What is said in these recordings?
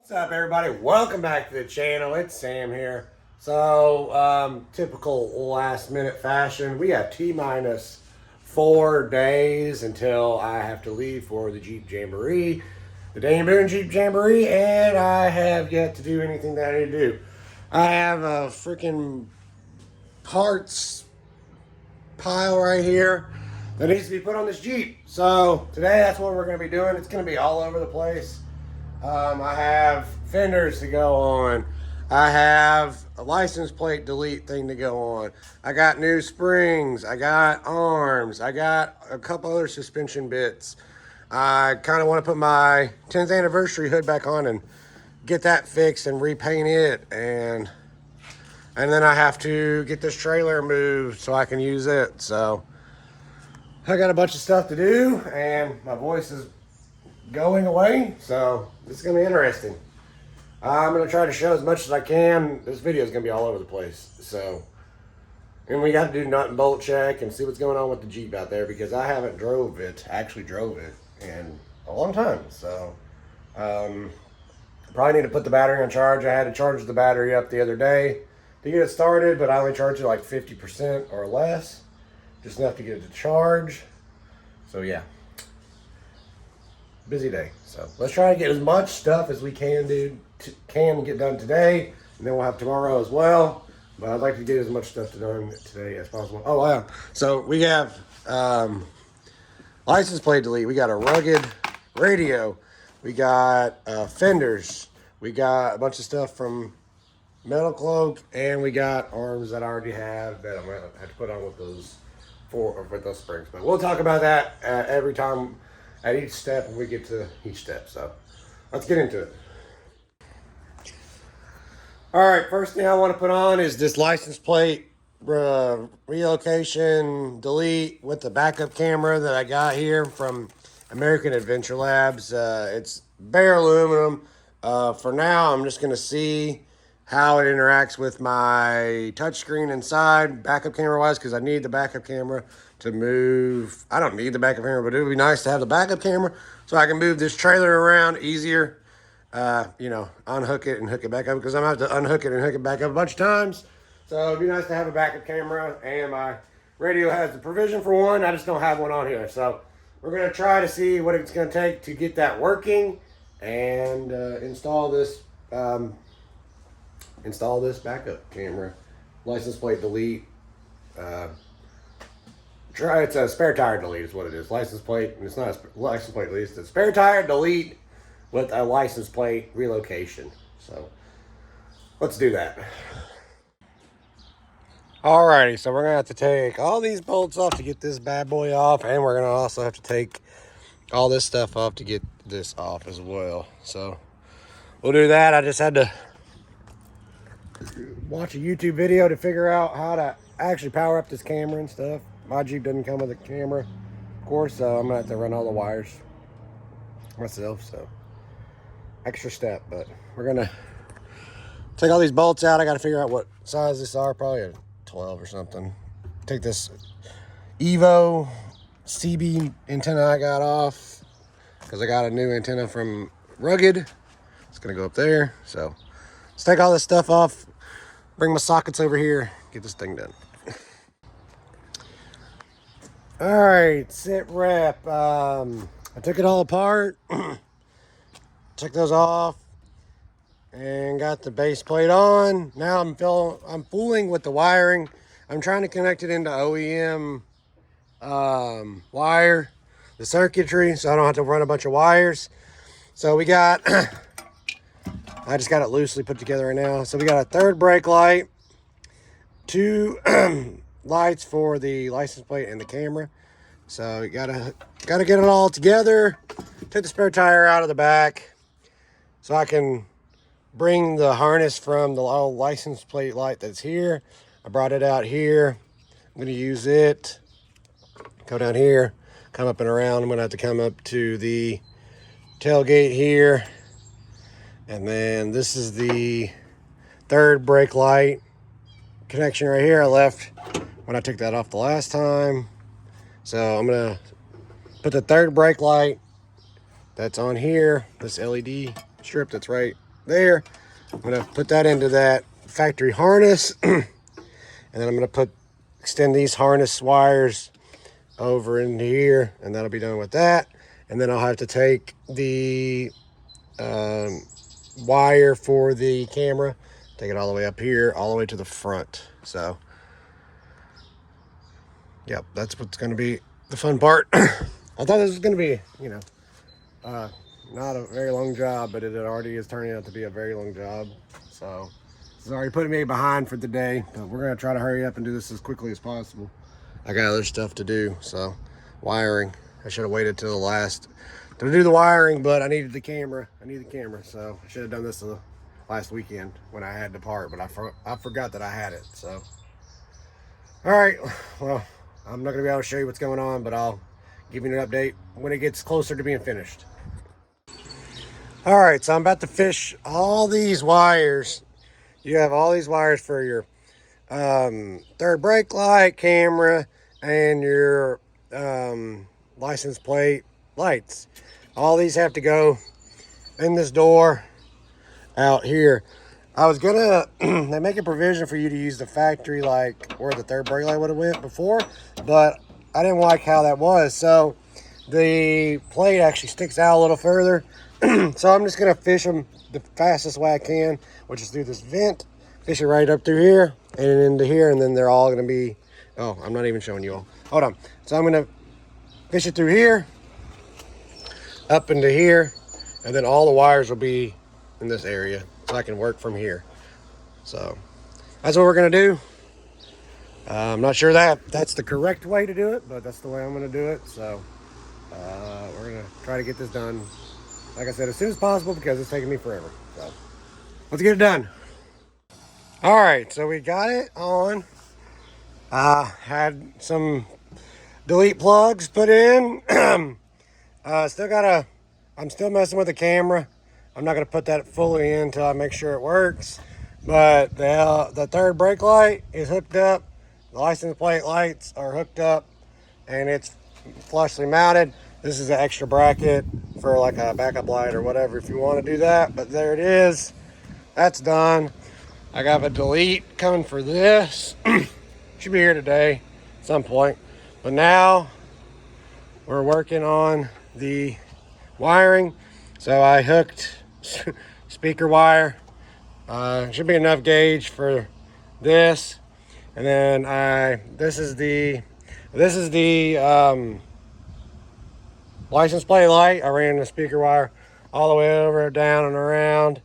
What's up, everybody? Welcome back to the channel. It's Sam here. So, typical last minute fashion. We have T-minus 4 days until I have to leave for the Jeep Jamboree, the Boone Jeep Jamboree, and I have yet to do anything that I need to do. I have a freaking parts pile right here that needs to be put on this Jeep. So, today that's what we're going to be doing. It's going to be all over the place. I have fenders to go on. I have a license plate delete thing to go on. I got new springs. I got arms. I got a couple other suspension bits. I kind of want to put my 10th anniversary hood back on and get that fixed and repaint it. And then I have to get this trailer moved so I can use it. So I got a bunch of stuff to do, and my voice is going away, so this is going to be interesting. I'm going to try to show as much as I can. This video is going to be all over the place. So, and we got to do nut and bolt check and see what's going on with the Jeep out there, because I haven't actually drove it in a long time. So, probably need to put the battery on charge. I had to charge the battery up the other day to get it started, but I only charged it like 50% or less, just enough to get it to charge. So yeah, busy day. So let's try to get as much stuff as we can get done today, and then we'll have tomorrow as well. But I'd like to get as much stuff done today as possible. Oh wow! So we have license plate delete. We got a rugged radio. We got fenders. We got a bunch of stuff from Metal Cloak, and we got arms that I already have that I'm gonna have to put on with those springs. But we'll talk about that every time, at each step, when we get to each step. So let's get into it. All right, first thing I want to put on is this license plate relocation delete with the backup camera that I got here from American Adventure Labs. It's bare aluminum. For now, I'm just going to see how it interacts with my touchscreen inside, backup camera wise, because I need the backup camera to move. I don't need the backup camera, but it would be nice to have the backup camera so I can move this trailer around easier. Unhook it and hook it back up, because I'm going to have to unhook it and hook it back up a bunch of times. So it'd be nice to have a backup camera, and my radio has the provision for one. I just don't have one on here. So we're going to try to see what it's going to take to get that working and install this backup camera. License plate delete. It's a spare tire delete is what it is. License plate, and it's not a license plate delete, it's a spare tire delete with a license plate relocation. So let's do that. Alrighty, so we're gonna have to take all these bolts off to get this bad boy off, and we're gonna also have to take all this stuff off to get this off as well. So we'll do that. I just had to watch a YouTube video to figure out how to actually power up this camera and stuff. My Jeep doesn't come with a camera, of course, so I'm gonna have to run all the wires myself. So extra step, but we're gonna take all these bolts out. I gotta figure out what size these are, probably a 12 or something. Take this Evo CB antenna I got off, because I got a new antenna from Rugged. It's gonna go up there. So let's take all this stuff off, bring my sockets over here, get this thing done. All right, sit rep. I took it all apart, took those off, and got the base plate on. Now I'm fooling with the wiring. I'm trying to connect it into OEM wire, the circuitry, so I don't have to run a bunch of wires. So we got, I just got it loosely put together right now. So we got a third brake light, 2 lights for the license plate and the camera. So you gotta get it all together. Take the spare tire out of the back so I can bring the harness from the license plate light that's here. I brought it out here. I'm gonna use it, go down here, come up and around. I'm gonna have to come up to the tailgate here. And then this is the third brake light connection right here I left when I took that off the last time. So I'm gonna put the third brake light that's on here, this LED strip that's right there. I'm gonna put that into that factory harness. And then I'm gonna extend these harness wires over into here, and that'll be done with that. And then I'll have to take the wire for the camera, take it all the way up here, all the way to the front. So, yep, that's what's going to be the fun part. I thought this was going to be, you know, not a very long job, but it already is turning out to be a very long job. So, this is already putting me behind for the day, but we're going to try to hurry up and do this as quickly as possible. I got other stuff to do, so wiring. I should have waited till the last to do the wiring, but I needed the camera. So I should have done this last weekend when I had the part, but I forgot that I had it. So, all right, well, I'm not gonna be able to show you what's going on, but I'll give you an update when it gets closer to being finished. All right, so I'm about to fish all these wires. You have all these wires for your third brake light, camera, and your license plate lights. All these have to go in this door out here. I was gonna they make a provision for you to use the factory, like where the third brake light would have went before, but I didn't like how that was, so the plate actually sticks out a little further. So I'm just gonna fish them the fastest way I can, which is through this vent, fish it right up through here and into here, and then they're all gonna be, oh, I'm not even showing you all. Hold on. So I'm gonna fish it through here, up into here, and then all the wires will be in this area, so I can work from here. So that's what we're gonna do. I'm not sure that's the correct way to do it, but that's the way I'm gonna do it. So we're gonna try to get this done, like I said, as soon as possible, because it's taking me forever. So let's get it done. All right, so we got it on. Had some delete plugs put in. I'm still messing with the camera. I'm not gonna put that fully in until I make sure it works. But the third brake light is hooked up. The license plate lights are hooked up, and it's flushly mounted. This is an extra bracket for like a backup light or whatever if you want to do that. But there it is. That's done. I got a delete coming for this. Should be here today at some point. But now we're working on the wiring. So I hooked speaker wire. Should be enough gauge for this. And then this is the license plate light. I ran the speaker wire all the way over, down and around,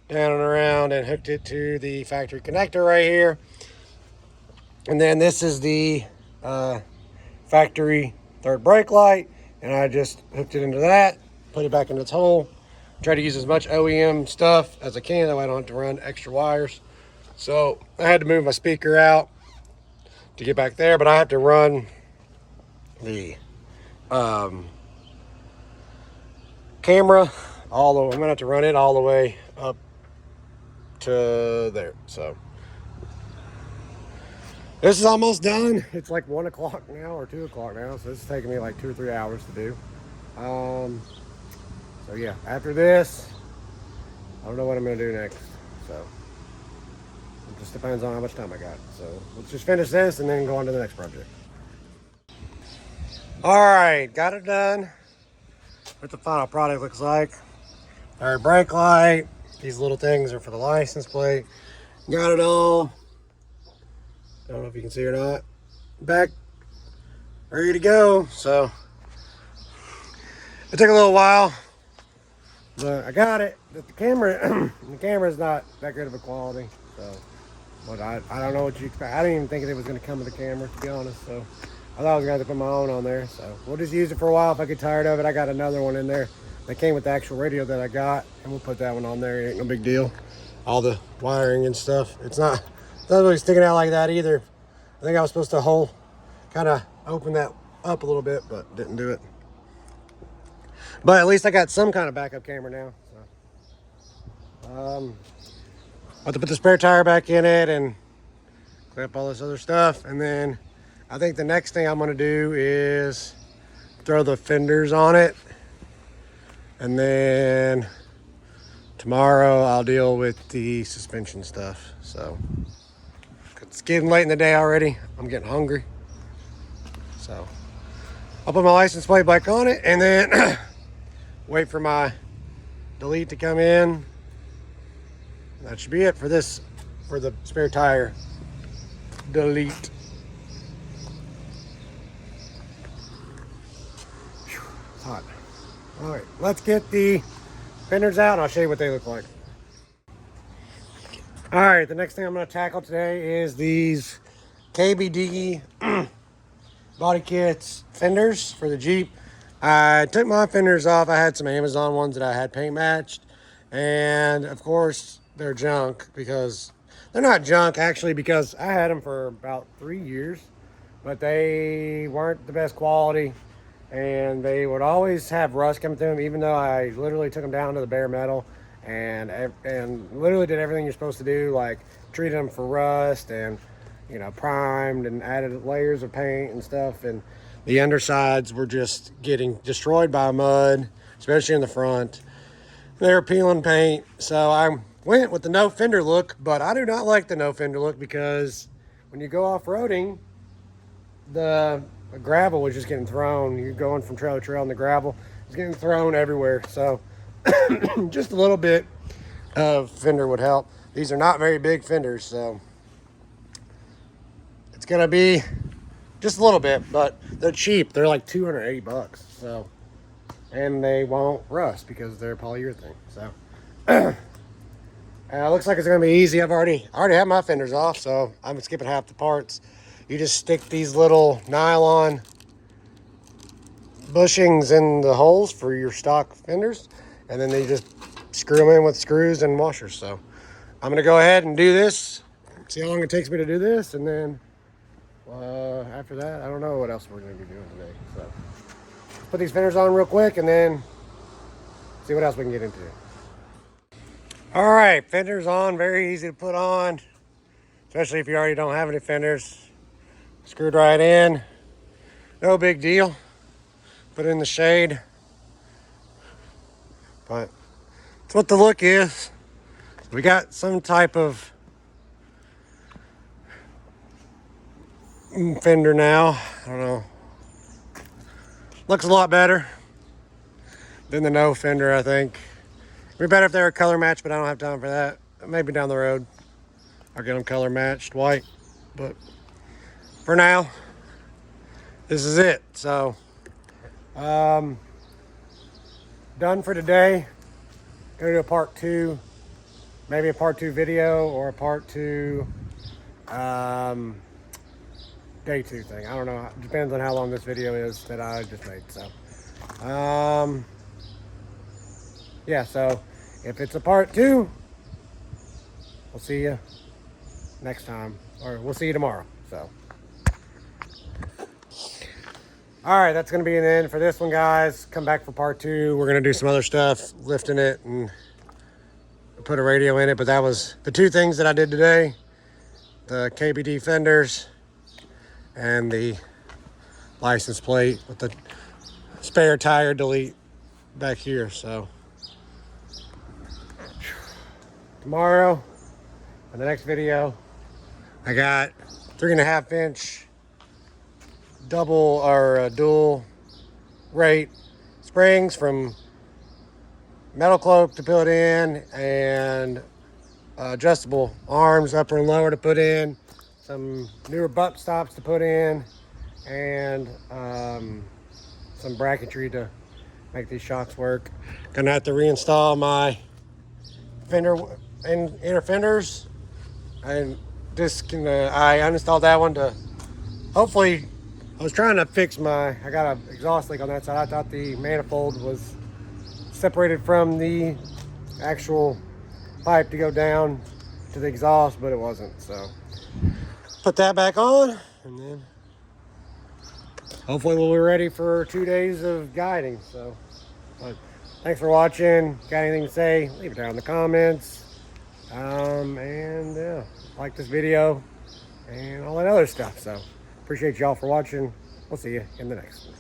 and hooked it to the factory connector right here. And then this is the factory third brake light, and I just hooked it into that, put it back in its hole. Try to use as much OEM stuff as I can, that way I don't have to run extra wires. So I had to move my speaker out to get back there, but I have to run the camera I'm gonna have to run it all the way up to there. So this is almost done. It's like 1 o'clock now or 2 o'clock now, so this is taking me like 2 or 3 hours to do. So yeah, after this, I don't know what I'm gonna do next. So it just depends on how much time I got. So let's just finish this and then go on to the next project. All right, got it done. What the final product looks like. Third brake light. These little things are for the license plate. Got it all. I don't know if you can see or not. Back, ready to go. So it took a little while, but I got it. The camera is not that good of a quality. So, but I don't know what you expect. I didn't even think it was going to come with a camera, to be honest. So I thought I was going to have to put my own on there. So we'll just use it for a while. If I get tired of it, I got another one in there that came with the actual radio that I got, and we'll put that one on there. It ain't no big deal. All the wiring and stuff. It's not really sticking out like that either. I think I was supposed to kind of open that up a little bit, but didn't do it. But at least I got some kind of backup camera now. So, I have to put the spare tire back in it and clean up all this other stuff. And then I think the next thing I'm going to do is throw the fenders on it. And then tomorrow I'll deal with the suspension stuff. So it's getting late in the day already. I'm getting hungry. So I'll put my license plate back on it and then wait for my delete to come in. That should be it for this, for the spare tire delete. Whew, it's hot. All right, let's get the fenders out and I'll show you what they look like. All right, the next thing I'm going to tackle today is these KBD body kits fenders for the Jeep. I took my fenders off. I had some Amazon ones that I had paint matched, and of course they're junk, because they're not junk actually, because I had them for about 3 years, but they weren't the best quality and they would always have rust coming through them, even though I literally took them down to the bare metal and literally did everything you're supposed to do, like treated them for rust and, you know, primed and added layers of paint and stuff, and the undersides were just getting destroyed by mud, especially in the front. They were peeling paint, so I went with the no fender look, but I do not like the no fender look, because when you go off-roading, the gravel was just getting thrown. You're going from trail to trail and the gravel is getting thrown everywhere, so just a little bit of fender would help. These are not very big fenders, so it's gonna be just a little bit, but they're cheap. They're like 280 bucks. So, and they won't rust because they're polyurethane. So, looks like it's gonna be easy. I already have my fenders off, so I'm skipping half the parts. You just stick these little nylon bushings in the holes for your stock fenders, and then they just screw them in with screws and washers. So, I'm gonna go ahead and do this. See how long it takes me to do this, and then after that, I don't know what else we're going to be doing today. So, let's put these fenders on real quick and then see what else we can get into. All right, fenders on, very easy to put on, especially if you already don't have any fenders. Screwed right in, no big deal. Put it in the shade, but that's what the look is. We got some type of fender now. I don't know. Looks a lot better than the no fender, I think. It'd be better if they were color matched, but I don't have time for that. Maybe down the road I'll get them color matched white. But for now, this is it. So, done for today. Gonna do a part 2. Maybe a part 2 video or a part 2 day 2 thing. I don't know. It depends on how long this video is that I just made. So, yeah. So, if it's a part 2, we'll see you next time, or we'll see you tomorrow. So, all right, that's gonna be an end for this one, guys. Come back for part 2. We're gonna do some other stuff, lifting it and put a radio in it. But that was the 2 things that I did today: the KBD fenders and the license plate with the spare tire delete back here. So tomorrow in the next video, I got 3.5 inch double or dual rate springs from Metal Cloak to put in, and adjustable arms upper and lower to put in, some newer butt stops to put in, and some bracketry to make these shocks work. Gonna have to reinstall my fender and inner fenders, and I uninstalled that one to hopefully. I was trying to fix I got an exhaust leak on that side. I thought the manifold was separated from the actual pipe to go down to the exhaust, but it wasn't. So put that back on, and then hopefully we'll be ready for 2 days of guiding. So, but thanks for watching. Got anything to say, leave it down in the comments, and yeah, like this video and all that other stuff. So appreciate y'all for watching. We'll see you in the next one.